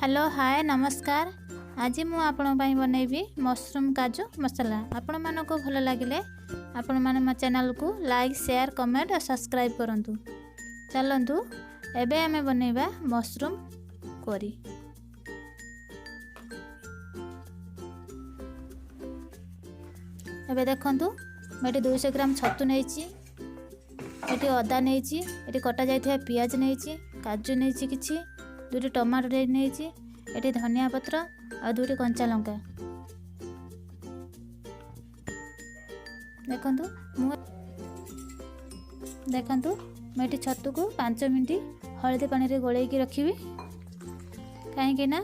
Hello hi नमस्कार। आज मु आपण पई बनैबी मशरूम काजू मसाला। आपण मानको भल लागिले आपण माने मो चैनल को लाइक शेयर कमेंट और सब्सक्राइब करंतु। चलंतु एबे हमें बनैबा मशरूम करी। एबे देखंतु मेटी 200 ग्राम छतु नेछि, एटी अदा नेछि, एटी कटा जायथिया पियाज नेछि, काजू नेछि किछि, दुटी टमाटो नेछि, एटी धनिया पत्र और दुटी कंचा लंका। देखंतु मेटी छतु को 5 मिनट हळदी पानी रे गोळेई की रखिबी, काहेकि ना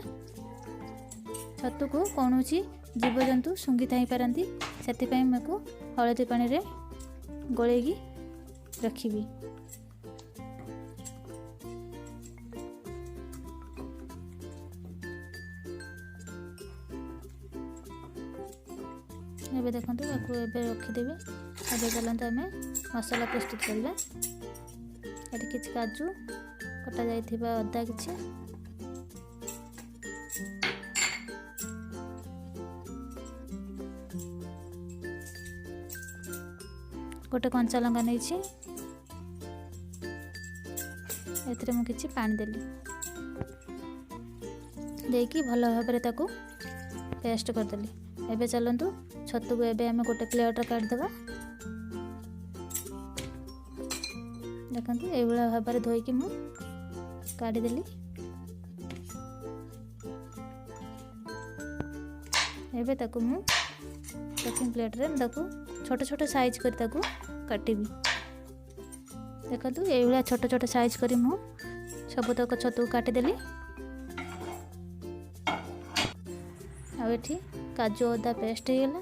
छतु को कोनोची जीवजंतु सुंगी थाई पारंती, सेति पई मको हळदी पानी रे गोळेई की रखिबी। एबे देखंतु याकू एबे रखिदेबे। एबे चलंतु आमे मसाला प्रस्तुत करबा। एटी किछ काजू कटा जायथिबा अदा किछ, गोटे कंचा लंका नेछि, एतरे मु किछ पानी देली देकी भलो भाबरे ताकू पेस्ट कर देली। एबे चलंतु छतु को एबे हमें गोटे प्लेट काट देबा। देखंतु ए बला भाबरे धोई कि मु काटी देली। एबे ताकू मु सेकंड प्लेट रे ताकू छोट छोट साइज कर ताकू काटिबी। देखंतु ए बला छोट छोट साइज करी मु सब तक छतु काटी देली। आ एठी काजू अदा पेस्ट हो गला,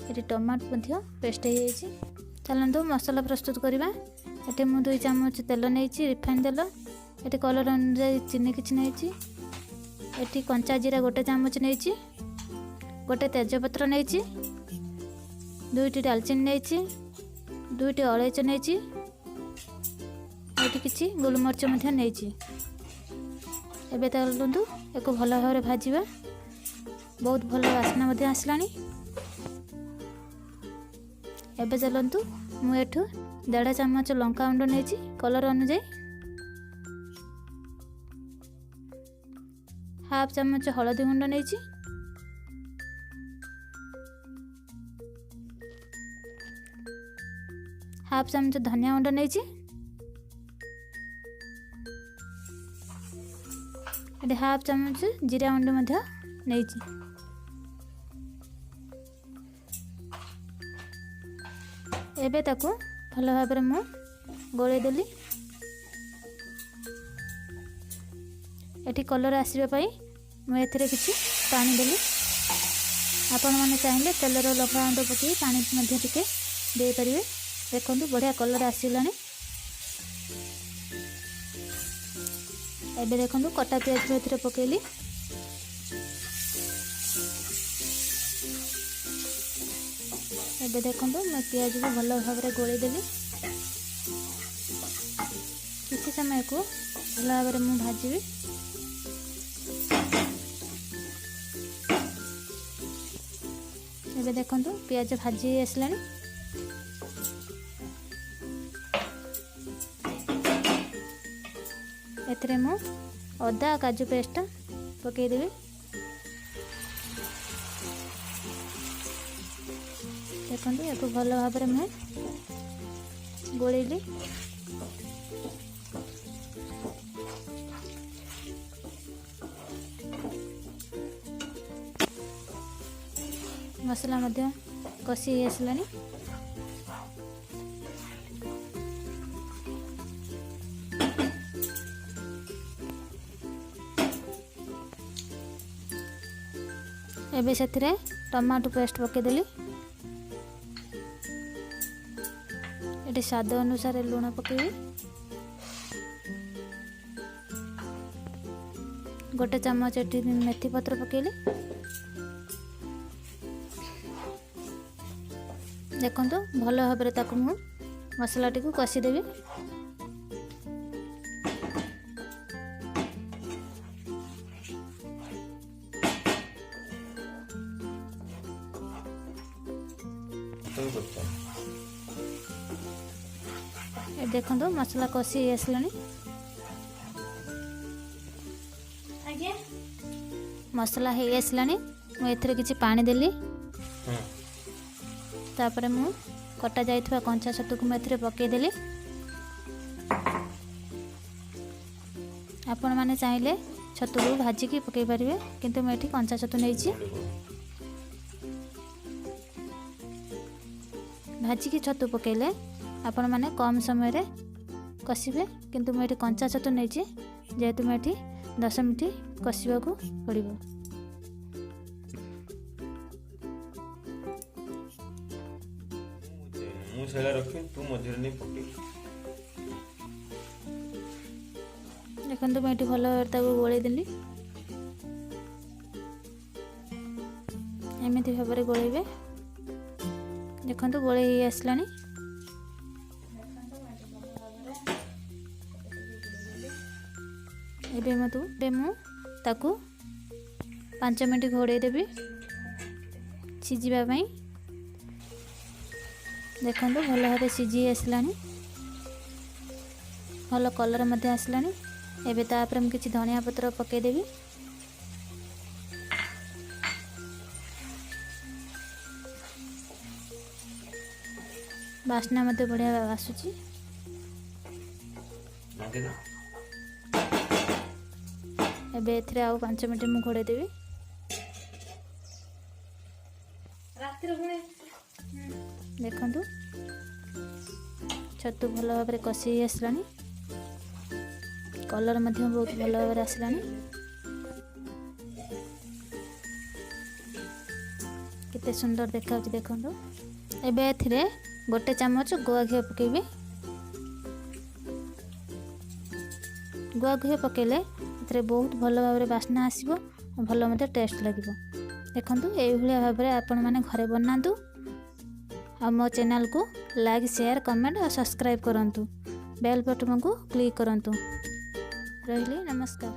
ये टमाटो मध्य पेस्ट हो। चलंतु मसाला प्रस्तुत करवा। ये मु 2 चम्मच तेल नहीं, रिफाइन तेल, ये कलर अनुसार चीनी किसी नहीं, ये कंचा जीरा गोटे चम्मच नहीं, गोटे तेजपत्र नहीं, 2टी दालचीनी नहीं, 2टी अलैच नहीं, ये किसी गोलमरीच नहीं। एबे चलंतु एक भल भाव भाजवा। बहुत भल वासना मध्य आसलानी। एबे चलंतु मु एठु 1.5 चम्मच लंका गुंड नेछि, कलर अनुसार 1/2 चम्मच हळदी गुंड नेछि, 1/2 चम्मच धनिया गुंड नेछि, 1/2 चम्मच जीरा गुंड मध्य नेछि। एबे ताकू भल भाव मु गोले देली। एटी कलर आसीबा पई मु एथिरे किछि पानी देली। आपण माने चाहिले तेलर लंका गुंड पकई पानी मध्ये टिके दे परिवे। देखंतु बढ़िया कलर आसीलानी। एबे देखंतु कटा प्याज एथिरे पकेली। एबे देखंतु मैं प्याज को भल भाव में गोले देली। किसी समय को भल भाव में भाजी। एबे देखंतु प्याज भाजी आसलानी। एथरे मु अदा काजू पेस्ट पकई देबी। देखंतु याको भल भाव में मैं गोलेली। मसला मध्य कषि आसलानी। एबे सेथिरे टमाटो पेस्ट पकेदेली। ये स्वाद अनुसार लुण पकेबी। गोटे चम्मच एटी मेथी पत्र पकेली। देखंतु भल भाव में ताकू मु मसला टी को कषि देबी। ये देखो मसला कषि आसलानी मसला हो आसलानी मुझे किसी पानी देली तापर मु कटा जाइथवा कंचा छतु को मुझे पकईदेली आपण मैंने चाहिए छतु को भाजिकी पकई पारे किंतु मुझे कंचा छतु नहीं भाजिकी छतु पकईले आपण मैंने कम समय रे कषिबे किंतु मुझे कंचा छतु नहीं जेहेतु मुझे 10 मिनट कषिबा को पड़िबो। मु सेला रखी तू मझे नहीं पकई देखो मुझे भल भाव गोल देली एमती भाव में गोलेबे देखो गोल आसला ताकू 5 मिनट घोड़े देवी सिझापी देखो भल भाव सिझी आसला भल कलर आसला एबे तापर हम किसी धनिया पत्र पकईदेवी बास्ना मत बढ़िया आसूची एबे एथरे आउ 5 मिनट मु घोड़े देवी देखो छतु भल भाव में कषि आसला कलर बहुत भल भाव आसला केते सुंदर देखा देखो एबे एथिरे गोटे चामच गुआ घी पकेबे गुआ घी पकेले एथिरे बहुत भल भाव में बास्ना आसीबो भल मते टेस्ट लागिबो देखंतु एई भलिया भाव में आपण माने घरे बनांतु आ मो चैनल को लाइक शेयर कमेंट और सब्सक्राइब करंतु बेल बटन को क्लिक करंतु रहिले नमस्कार।